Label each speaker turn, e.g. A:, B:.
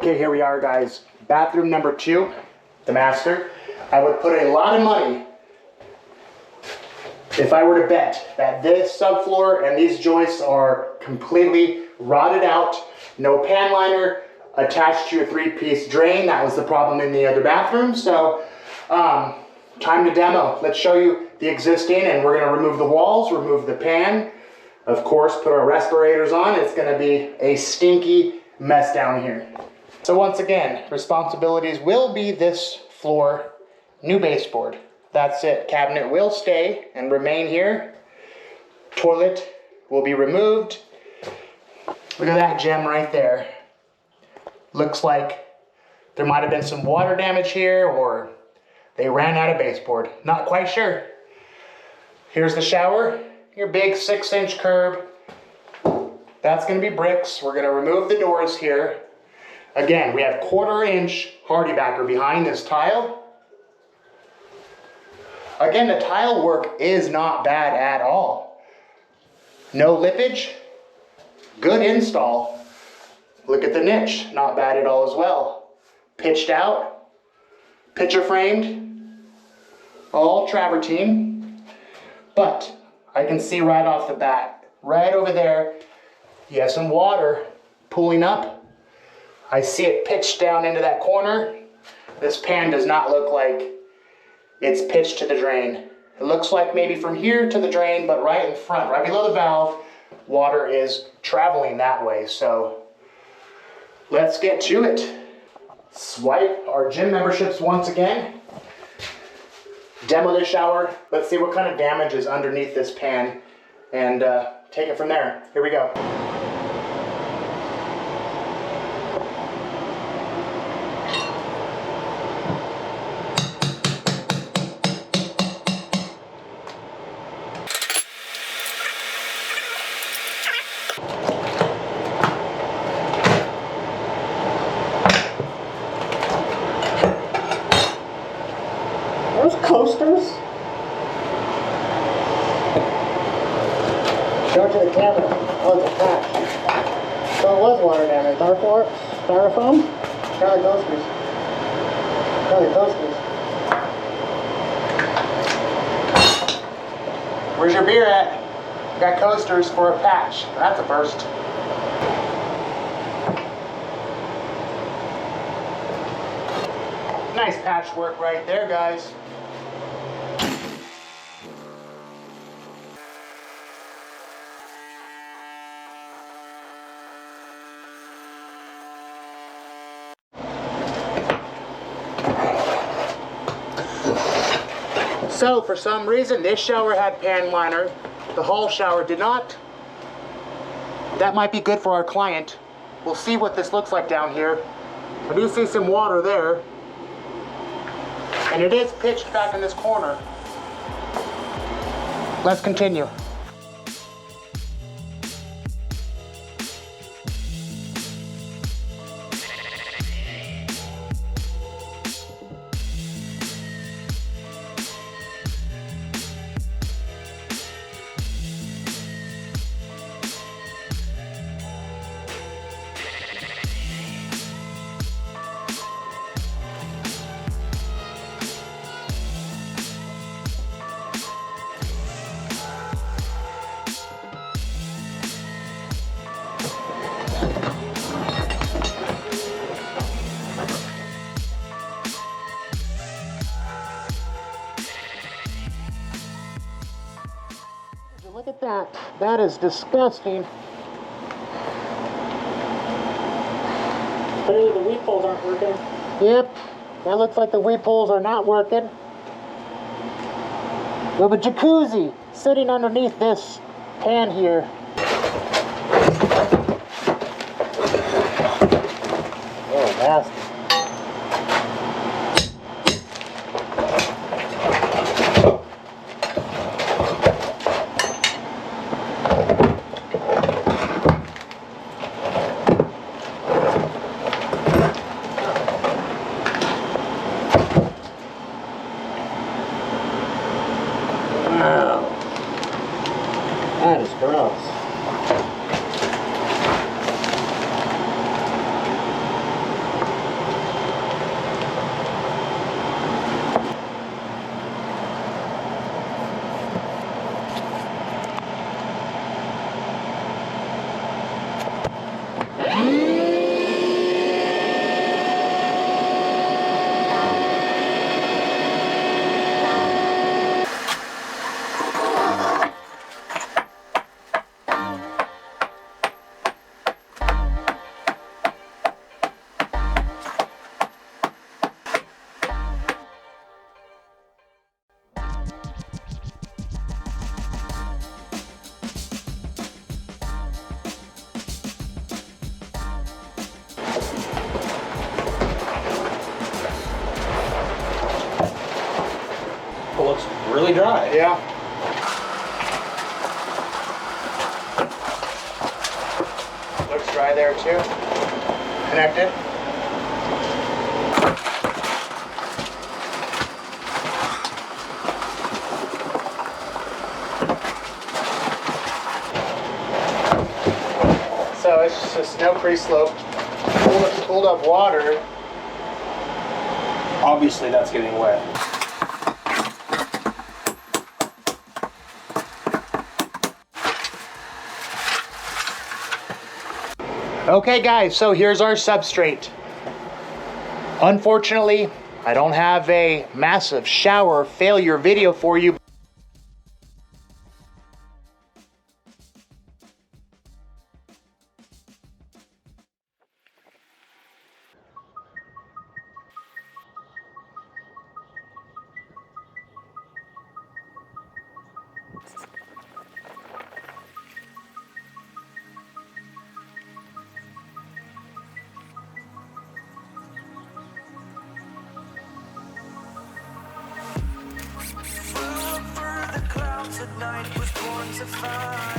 A: Okay, here we are, guys. Bathroom number 2, the master. I would put a lot of money if I were to bet that this subfloor and these joists are completely rotted out, no pan liner attached to your 3-piece drain. That was the problem in the other bathroom. So, time to demo. Let's show you the existing, and we're gonna remove the walls, remove the pan, of course, put our respirators on. It's gonna be a stinky mess down here. So once again, responsibilities will be this floor, new baseboard. That's it. Cabinet will stay and remain here. Toilet will be removed. Look at that gem right there. Looks like there might have been some water damage here, or they ran out of baseboard. Not quite sure. Here's the shower, your big 6-inch curb. That's gonna be bricks. We're gonna remove the doors here. Again, we have 1/4-inch hardy backer behind this tile. Again, the tile work is not bad at all. No lippage, good install. Look at the niche, not bad at all as well. Pitched out, picture framed, all travertine. But I can see right off the bat, right over there, you have some water pooling up. I see it pitched down into that corner. This pan does not look like it's pitched to the drain. It looks like maybe from here to the drain, but right in front, right below the valve, water is traveling that way. So let's get to it. Swipe our gym memberships once again. Demo the shower. Let's see what kind of damage is underneath this pan and take it from there. Here we go.
B: Those coasters? Show it to the camera. Oh, it's a patch. So it was water damage. Styrofoam? Show the coasters. Show the coasters.
A: Where's your beer at? Got coasters for a patch. That's a first. Nice patchwork right there, guys. So, for some reason, this shower had pan liner. The hall shower did not. That might be good for our client. We'll see what this looks like down here. I do see some water there. And it is pitched back in this corner. Let's continue. Look at that. That is disgusting.
B: Clearly the weep holes aren't working.
A: Yep. That looks like the weep holes are not working. We have a jacuzzi sitting underneath this pan here. Oh, nasty.
B: That is gross.
C: really dry.
A: Yeah. Looks dry there too. Connected. So it's just no pre-slope. Pulled up water.
C: Obviously that's getting wet.
A: Okay guys, so here's our substrate. Unfortunately, I don't have a massive shower failure video for you.
D: At night was born to find